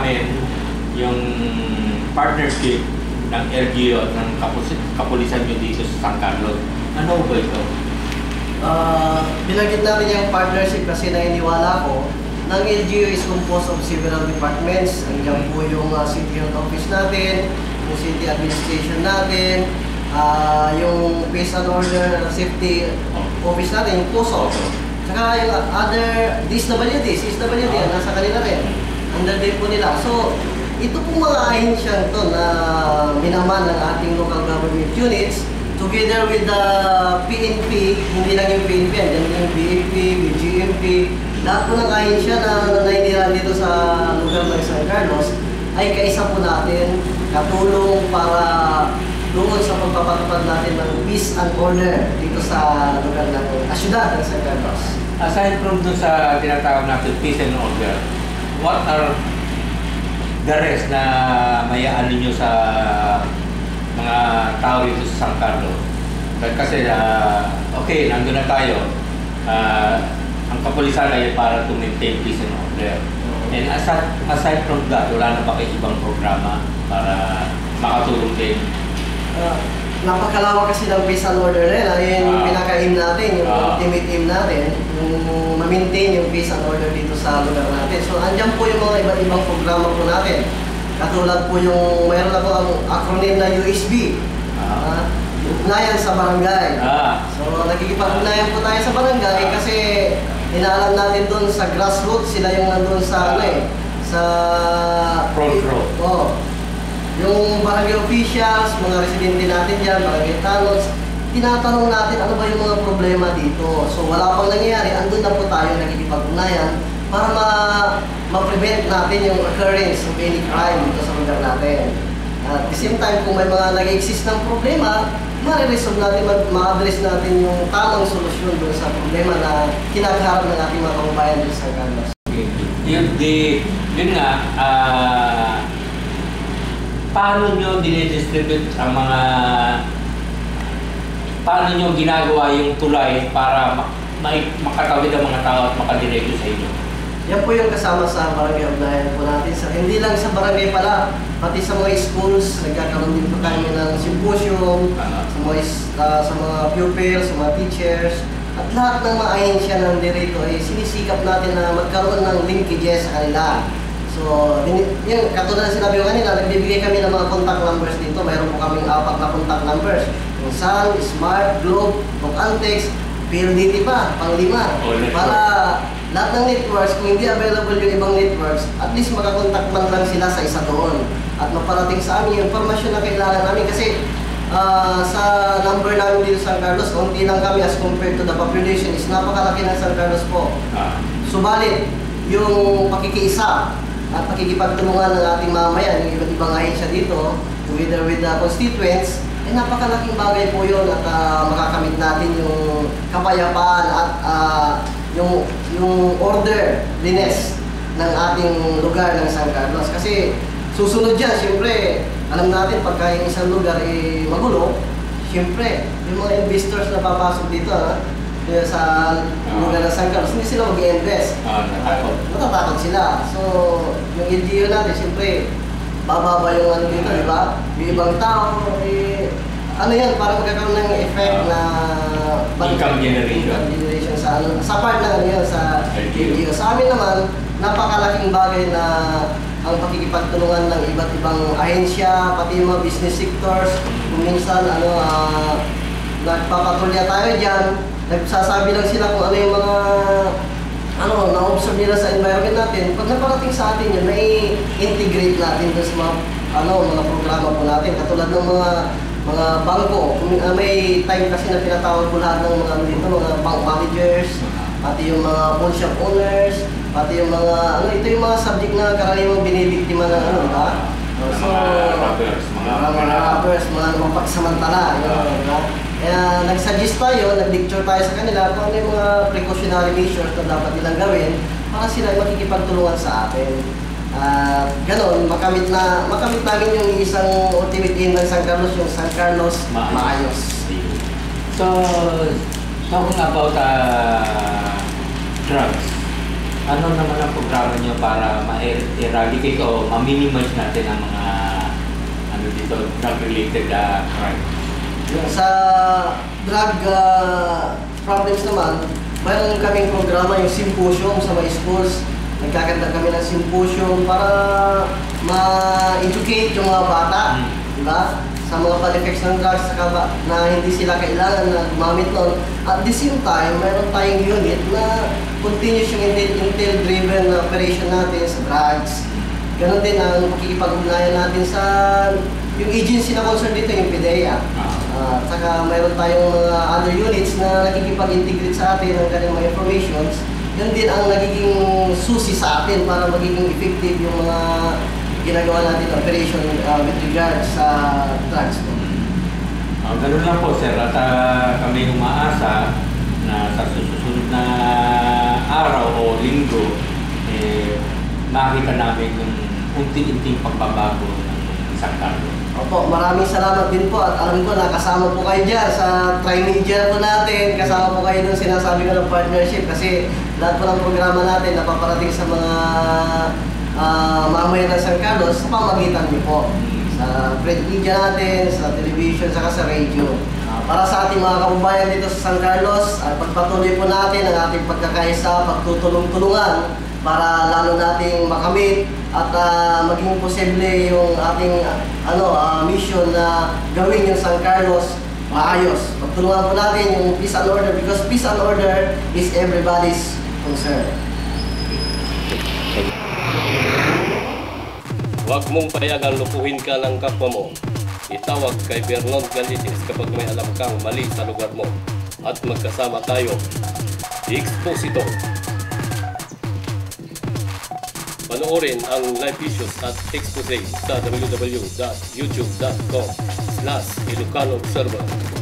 namin yung partnership ng LGU at ng kapulisan nyo dito sa San Carlos. Ano ba ito? Binanggit natin yung partnership kasi naniniwala ko ng LGU is composed of several departments. Andiyan po yung City Health Office natin, yung City Administration natin, yung Peace and Order Safety Office natin, yung PUSO. Saka yung other DSWD, nasa kanila rin. Under din po nila. So, ito po mga ahensyang to na minaman ng ating local government units together with the PNP, hindi lang yung PNP, yan yung BAP, BGMP, lahat po ng ahensya na nainirahan dito sa lugar ng San Carlos ay kaisa po natin katulong para doon sa pagpapatupad natin ng peace and order dito sa lugar ng syudad ng San Carlos. Aside from doon sa tinatawag natin peace and order, what are the rest na mayaan ninyo sa mga tao dito sa San Carlos? Kasi, okay, nandun na tayo. Ang kapulisan ay para to maintain peace and order. And aside from that, wala na ba kayo ibang programa para makatulong din? Napakalawak kasi ng peace and order na yun yung pinaka-aim natin, yung ultimate aim natin, yung ma-maintain yung peace and order dito sa lugar natin. So, andyan po yung mga iba't ibang programa po natin. Katulad po yung, mayroon na po ang acronym na USB, ugnayan sa barangay. So, nakikipag-ugnayan po tayo sa barangay kasi inaalam natin doon sa grassroots, sila yung nandun sa, sa front row. Yung barangay officials, mga residente natin dyan, barangay tanons, tinatanong natin ano ba yung mga problema dito. So, wala pang nangyayari, andun na po tayo nakikipag-ugnayan para ma-prevent natin yung occurrence of any crime dito sa lugar natin. At the same time, kung may mga nag-exist ng problema, ma-resolve natin, ma-address natin yung tamang solusyon doon sa problema na kinakaharap ng ating mga kababayan dito sa Carlos. Yun nga, paano nyo dinidistribute ang mga, paano nyo ginagawa yung tulay para makatawid ang mga tao at makadiretso sa inyo? Yan po yung kasama sa barangay ugnayan po natin. Hindi lang sa barangay pala, pati sa mga schools, nagkakaroon din po kami ng symposium, sa mga pupils, sa mga teachers, at lahat ng mga ahensya ng dirito ay sinisikap natin na magkaroon ng linkages sa kanila. So, yun, katulad na sinabi ko kanila, nagbibigay kami ng mga contact numbers dito. Mayroon po kaming 4 na contact numbers. Yung Sun, Smart, Globe, Antex, PLDT pa, pang-5. Para lahat ng networks, kung hindi available yung ibang networks, at least makakontakt man lang sila sa isa doon. At maparating sa amin yung informasyon na kailangan namin. Kasi sa number namin dito sa San Carlos, konti lang kami as compared to the population is napakalaki ng San Carlos po. Subalit, yung pakikiisa at pakikipagtulungan ng ating mamayan, yung iba't ibang ahensya dito, together with the constituents, ay napakalaking bagay po yun at makakamit natin yung kapayapaan at yung orderliness ng ating lugar ng San Carlos. Kasi susunod dyan, siyempre, alam natin pagka yung isang lugar ay magulo, siyempre, yung mga investors na papasok dito, sa lugar ng San Carlos, hindi sila mag-i-invest. Natatakot sila. So, yung LGU natin, siyempre, bababa yung ano dito, di ba? Yung ibang tao, ano yan, parang magkakaroon ng effect na income generation sa part na ano yun, sa LGU. Sa amin naman, napakalaking bagay na ang pakikipagtulungan ng iba't ibang ahensya, pati yung mga business sectors. Kung minsan, nagpapatrolya tayo dyan, nagsasabi lang sila kung ano yung mga na-observe nila sa environment natin. Pag naparating sa atin yun, na-integrate natin doon sa mga programa po natin. Katulad ng mga bangko. May time kasi na pinatawag ko lahat ng mga bank managers, pati yung mga pawn shop owners, pati yung mga, ito yung mga subject na karaniwang binibiktima ng diba? So, mga robbers, mga mapagsamantala, diba? Kaya nag-suggest tayo, nag-lecture tayo sa kanila kung ano yung mga precautionary measures na dapat nilang gawin para sila ay makikipagtulungan sa atin. Ganon, makamit namin yung isang ultimate aim ng San Carlos, yung San Carlos maayos. So, talking about drugs, ano naman ang programa nyo para ma-eradicate o ma-minimize natin ang mga ano dito, drug-related crime? Sa drug problems naman, mayroon kaming programa yung symposium sa mga schools. Nagkakanta kami ng symposium para ma-educate yung mga bata, diba? Sa mga bad effects ng drugs na hindi sila kailangan na gumamit nun. At the same time, mayroon tayong unit na continuous yung intel-driven na operation natin sa drugs. Ganon din ang pakikipag-ugnayan natin sa yung agency na concerned dito, yung PDEA. At saka mayroon tayong mga other units na nakikipag-integrate sa atin ng kanilang mga informations. Yun din ang nagiging susi sa atin para magiging effective yung mga ginagawa natin operation with regards sa drugs. Ganun lang po, sir. At kami umaasa na sa susunod na araw o linggo, makita namin yung unti-unting pagbabago ng San Carlos. Opo, maraming salamat din po at alam ko nakasama po kayo dyan sa Trimedia po natin. Kasama po kayo dun sinasabi ko ng partnership kasi lahat po ng programa natin napaparating sa mga mamayan ng San Carlos sa pamagitan niyo po. Sa print media natin, sa television, saka sa radio. Para sa ating mga kababayan dito sa San Carlos, pagpatuloy po natin ang ating pagkakaisa, pagtutulong-tulungan para lalo nating makamit at maging posible yung ating mission na gawin yung San Carlos maayos. Pagtulungan po natin yung peace and order because peace and order is everybody's concern. Huwag mong payagang lukuhin ka ng kapwa mo. Itawag kay Vernon Galitis kapag may alam kang mali sa lugar mo. At magkasama tayo. Expositor. Panoorin ang live issues at expose sa www.youtube.com/Ilocano Observer.